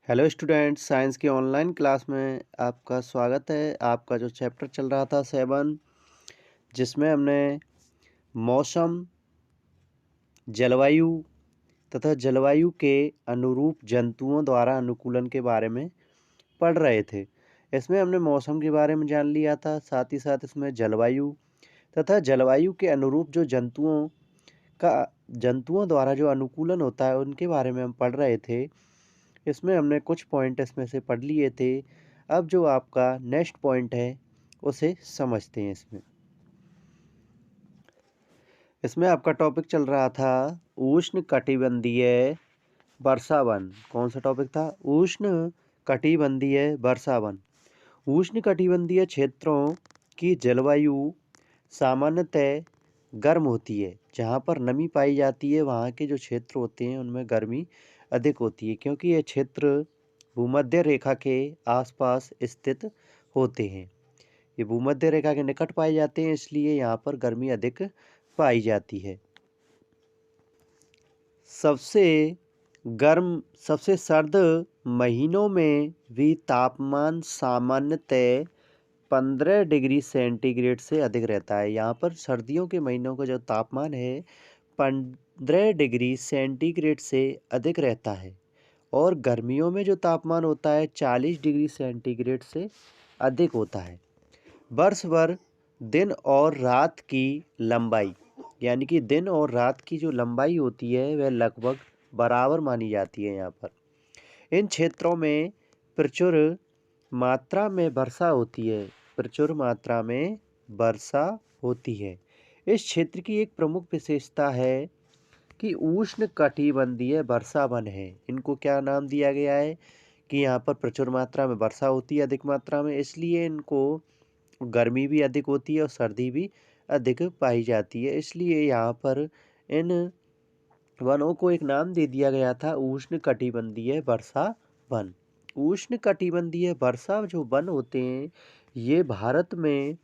Hello students, science की online class में आपका स्वागत है। आपका जो चैप्टर चल रहा था 7, जिसमें हमने मौसम, जलवायु तथा जलवायु के अनुरूप जंतुओं द्वारा अनुकूलन के बारे में पढ़ रहे थे। इसमें हमने मौसम के बारे में जान लिया था, साथ ही साथ इसमें जलवायु तथा जलवायु के अनुरूप जो जंतुओं द्वारा जो अनुकूलन होता है उनके बारे में हम पढ़ रहे थे। इसमें हमने कुछ पॉइंट इसमें से पढ़ लिए थे। अब जो आपका नेक्स्ट पॉइंट है उसे समझते हैं। इसमें आपका टॉपिक चल रहा था उष्ण कटिबंधीय वर्षा वन। कौन सा टॉपिक था? उष्ण कटिबंधीय वर्षा वन। उष्ण कटिबंधीय क्षेत्रों की जलवायु सामान्यतः गर्म होती है। जहाँ पर नमी पाई जाती है वहाँ के जो क्षेत्र होते हैं उनमें गर्मी अधिक होती है, क्योंकि ये क्षेत्र भूमध्य रेखा के आसपास स्थित होते हैं। ये भूमध्य रेखा के निकट पाए जाते हैं, इसलिए यहाँ पर गर्मी अधिक पाई जाती है। सबसे गर्म, सबसे सर्द महीनों में भी तापमान सामान्यतः 15 डिग्री सेंटीग्रेड से अधिक रहता है। यहाँ पर सर्दियों के महीनों का जो तापमान है 15 डिग्री सेंटीग्रेड से अधिक रहता है, और गर्मियों में जो तापमान होता है 40 डिग्री सेंटीग्रेड से अधिक होता है। वर्ष भर दिन और रात की लंबाई, यानी कि दिन और रात की जो लंबाई होती है वह लगभग बराबर मानी जाती है। यहाँ पर इन क्षेत्रों में प्रचुर मात्रा में वर्षा होती है। प्रचुर मात्रा में वर्षा होती है। इस क्षेत्र की एक प्रमुख विशेषता है कि उष्ण कटिबंधीय वर्षा वन है। इनको क्या नाम दिया गया है कि यहाँ पर प्रचुर मात्रा में वर्षा होती है, अधिक मात्रा में, इसलिए इनको गर्मी भी अधिक होती है और सर्दी भी अधिक पाई जाती है। इसलिए यहाँ पर इन वनों को एक नाम दे दिया गया था उष्ण कटिबंधीय वर्षा वन। उष्ण कटिबंधीय वर्षा जो वन होते हैं ये भारत में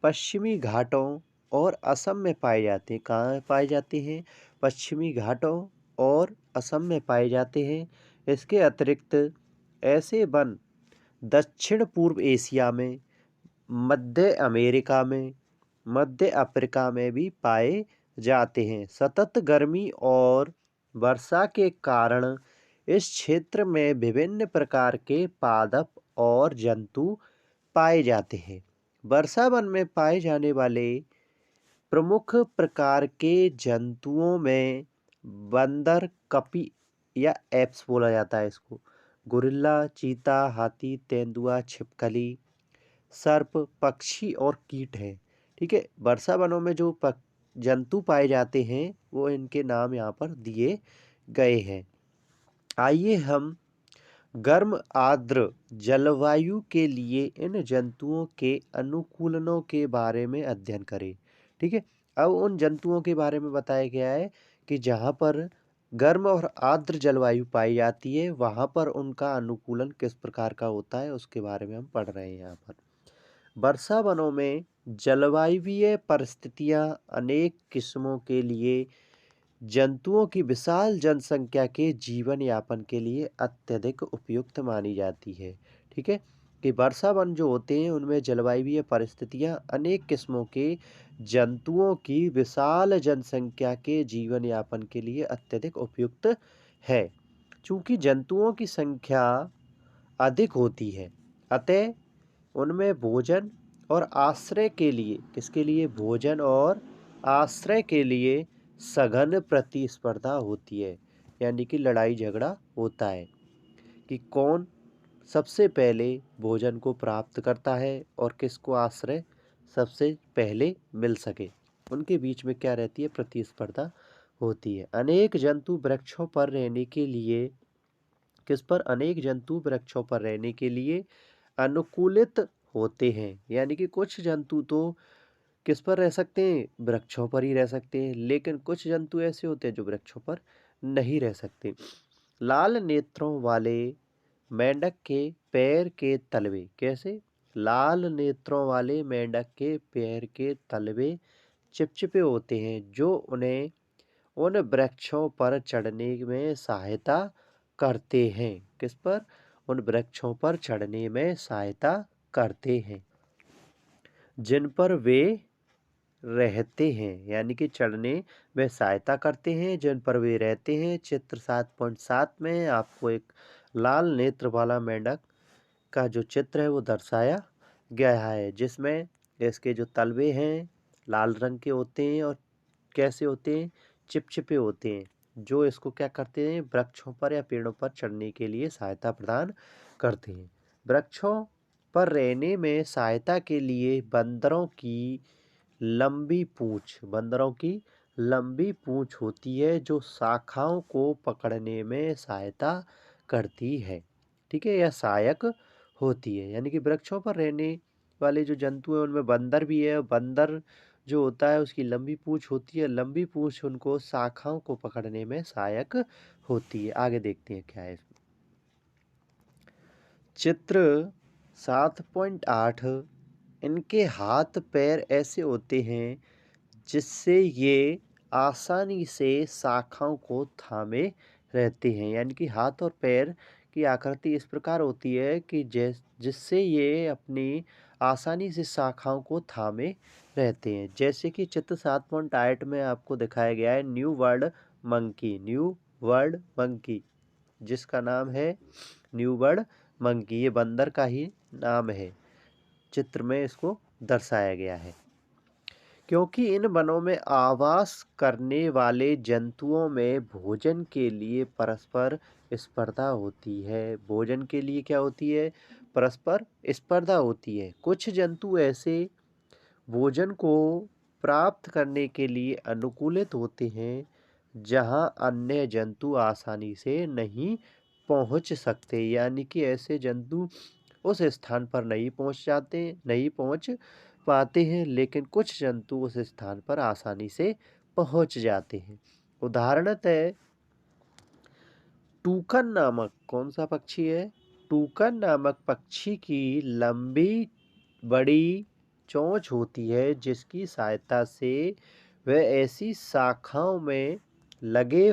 पश्चिमी घाटों और असम में पाए जाते हैं। कहाँ पाए जाते हैं? पश्चिमी घाटों और असम में पाए जाते हैं। इसके अतिरिक्त ऐसे वन दक्षिण पूर्व एशिया में, मध्य अमेरिका में, मध्य अफ्रीका में भी पाए जाते हैं। सतत गर्मी और वर्षा के कारण इस क्षेत्र में विभिन्न प्रकार के पादप और जंतु पाए जाते हैं। वर्षा वन में पाए जाने वाले प्रमुख प्रकार के जंतुओं में बंदर, कपी या एप्स बोला जाता है इसको, गोरिल्ला, चीता, हाथी, तेंदुआ, छिपकली, सर्प, पक्षी और कीट हैं। ठीक है, वर्षा वनों में जो जंतु पाए जाते हैं वो इनके नाम यहाँ पर दिए गए हैं। आइए हम गर्म आर्द्र जलवायु के लिए इन जंतुओं के अनुकूलनों के बारे में अध्ययन करें। ठीक है, अब उन जंतुओं के बारे में बताया गया है कि जहाँ पर गर्म और आर्द्र जलवायु पाई जाती है वहाँ पर उनका अनुकूलन किस प्रकार का होता है उसके बारे में हम पढ़ रहे हैं। यहाँ पर वर्षा वनों में जलवायुवीय परिस्थितियाँ अनेक किस्मों के लिए जंतुओं की विशाल जनसंख्या के जीवन यापन के लिए अत्यधिक उपयुक्त मानी जाती है। ठीक है, कि वर्षा वन जो होते हैं उनमें जलवायुवीय परिस्थितियां अनेक किस्मों के जंतुओं की विशाल जनसंख्या के जीवन यापन के लिए अत्यधिक उपयुक्त है। चूंकि जंतुओं की संख्या अधिक होती है, अतः उनमें भोजन और आश्रय के लिए, किसके लिए? भोजन और आश्रय के लिए सघन प्रतिस्पर्धा होती है, यानी कि लड़ाई झगड़ा होता है कि कौन सबसे पहले भोजन को प्राप्त करता है और किसको आश्रय सबसे पहले मिल सके। उनके बीच में क्या रहती है? प्रतिस्पर्धा होती है। अनेक जंतु वृक्षों पर रहने के लिए, किस पर? अनेक जंतु वृक्षों पर रहने के लिए अनुकूलित होते हैं। यानी कि कुछ जंतु तो किस पर रह सकते हैं? वृक्षों पर ही रह सकते हैं, लेकिन कुछ जंतु ऐसे होते हैं जो वृक्षों पर नहीं रह सकते। लाल नेत्रों वाले मेंढक के पैर के तलवे, कैसे? लाल नेत्रों वाले मेंढक के पैर के तलवे चिपचिपे होते हैं जो उन्हें उन वृक्षों पर चढ़ने में सहायता करते हैं। किस पर? उन वृक्षों पर चढ़ने में सहायता करते हैं जिन पर वे रहते हैं, यानी कि चढ़ने में सहायता करते हैं जिन पर वे रहते हैं। चित्र 7.7 में आपको एक लाल नेत्र वाला मेंढक का जो चित्र है वो दर्शाया गया है, जिसमें इसके जो तलवे हैं लाल रंग के होते हैं और कैसे होते हैं? चिपचिपे होते हैं, जो इसको क्या करते हैं? वृक्षों पर या पेड़ों पर चढ़ने के लिए सहायता प्रदान करते हैं। वृक्षों पर रहने में सहायता के लिए बंदरों की लंबी पूंछ होती है जो शाखाओं को पकड़ने में सहायता करती है। ठीक है, यह सहायक होती है। यानी कि वृक्षों पर रहने वाले जो जंतु हैं उनमें बंदर भी है। बंदर जो होता है उसकी लंबी पूंछ होती है, लंबी पूंछ उनको शाखाओं को पकड़ने में सहायक होती है। आगे देखते हैं क्या है इसमें। चित्र 7.8 इनके हाथ पैर ऐसे होते हैं जिससे ये आसानी से शाखाओं को थामे रहते हैं। यानी कि हाथ और पैर की आकृति इस प्रकार होती है कि जिससे ये अपनी आसानी से शाखाओं को थामे रहते हैं। जैसे कि चित्र 7.8 में आपको दिखाया गया है न्यू वर्ल्ड मंकी, जिसका नाम है न्यू वर्ल्ड मंकी। ये बंदर का ही नाम है, चित्र में इसको दर्शाया गया है। क्योंकि इन वनों में आवास करने वाले जंतुओं में भोजन के लिए परस्पर स्पर्धा होती है। भोजन के लिए क्या होती है? परस्पर स्पर्धा होती है। कुछ जंतु ऐसे भोजन को प्राप्त करने के लिए अनुकूलित होते हैं जहां अन्य जंतु आसानी से नहीं पहुंच सकते। यानी कि ऐसे जंतु उस स्थान पर नहीं पहुंच पाते हैं, लेकिन कुछ जंतु उस स्थान पर आसानी से पहुंच जाते हैं। उदाहरणतः टूकन नामक कौन सा पक्षी है? टूकन नामक पक्षी की लंबी बड़ी चोंच होती है जिसकी सहायता से वह ऐसी शाखाओं में लगे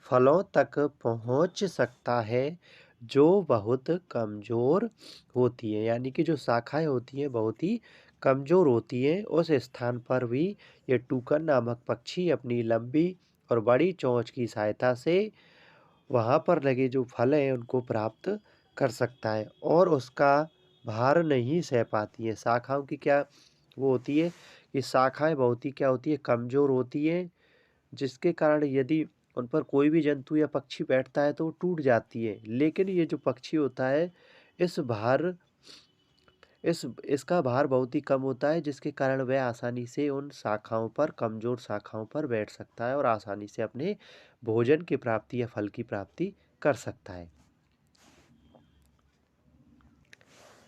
फलों तक पहुंच सकता है जो बहुत कमजोर होती है। यानी कि जो शाखाएं होती हैं बहुत ही कमजोर होती हैं। उस स्थान पर भी ये टूकन नामक पक्षी अपनी लंबी और बड़ी चोंच की सहायता से वहाँ पर लगे जो फल हैं उनको प्राप्त कर सकता है और उसका भार नहीं सह पाती है। शाखाओं की क्या वो होती है कि शाखाएं बहुत ही क्या होती है? कमजोर होती हैं, जिसके कारण यदि उन पर कोई भी जंतु या पक्षी बैठता है तो वो टूट जाती है। लेकिन ये जो पक्षी होता है इस भार इसका भार बहुत ही कम होता है, जिसके कारण वह आसानी से उन शाखाओं पर कमजोर शाखाओं पर बैठ सकता है और आसानी से अपने भोजन की प्राप्ति या फल की प्राप्ति कर सकता है।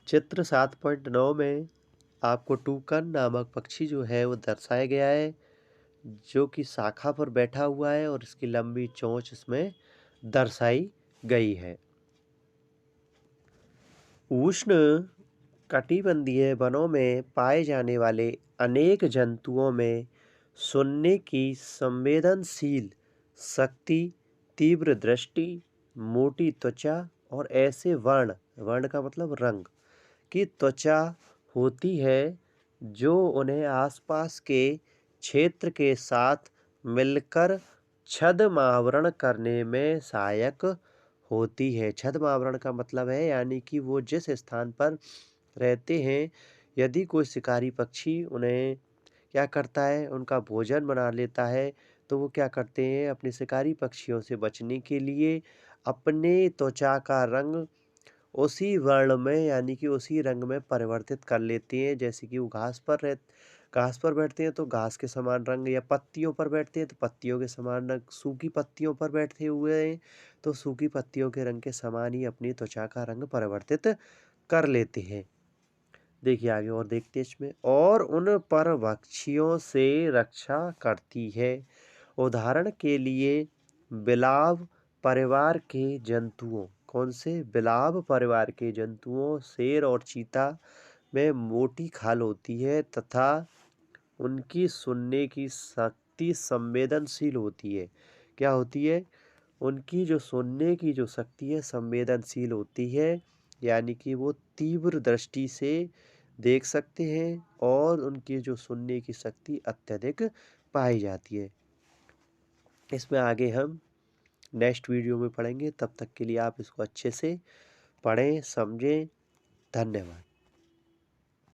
चित्र 7.9 में आपको टूकन नामक पक्षी जो है वो दर्शाया गया है, जो कि शाखा पर बैठा हुआ है और इसकी लंबी चोंच इसमें दर्शाई गई है। उष्ण कटिबंधीय वनों में पाए जाने वाले अनेक जंतुओं में सुनने की संवेदनशील शक्ति, तीव्र दृष्टि, मोटी त्वचा और ऐसे वर्ण का मतलब रंग की त्वचा होती है जो उन्हें आसपास के क्षेत्र के साथ मिलकर छद्म आवरण करने में सहायक होती है। छद्म आवरण का मतलब है यानी कि वो जिस स्थान पर रहते हैं, यदि कोई शिकारी पक्षी उन्हें क्या करता है? उनका भोजन बना लेता है, तो वो क्या करते हैं? अपने शिकारी पक्षियों से बचने के लिए अपने त्वचा का रंग उसी वर्ण में यानी कि उसी रंग में परिवर्तित कर लेते हैं। जैसे कि वो घास पर बैठते हैं तो घास के समान रंग, या पत्तियों पर बैठते हैं तो पत्तियों के समान रंग, सूखी पत्तियों पर बैठे हुए हैं तो सूखी पत्तियों के रंग के समान ही अपनी त्वचा का रंग परिवर्तित कर लेते हैं। देखिए आगे और देखते हैं इसमें। और उन परभक्षियों से रक्षा करती है। उदाहरण के लिए बिलाव परिवार के जंतुओं, कौन से? बिलाव परिवार के जंतुओं शेर और चीता में मोटी खाल होती है तथा उनकी सुनने की शक्ति संवेदनशील होती है। क्या होती है, उनकी जो सुनने की जो शक्ति है संवेदनशील होती है, यानी कि वो तीव्र दृष्टि से देख सकते हैं और उनकी जो सुनने की शक्ति अत्यधिक पाई जाती है। इसमें आगे हम नेक्स्ट वीडियो में पढ़ेंगे, तब तक के लिए आप इसको अच्छे से पढ़ें, समझें। धन्यवाद।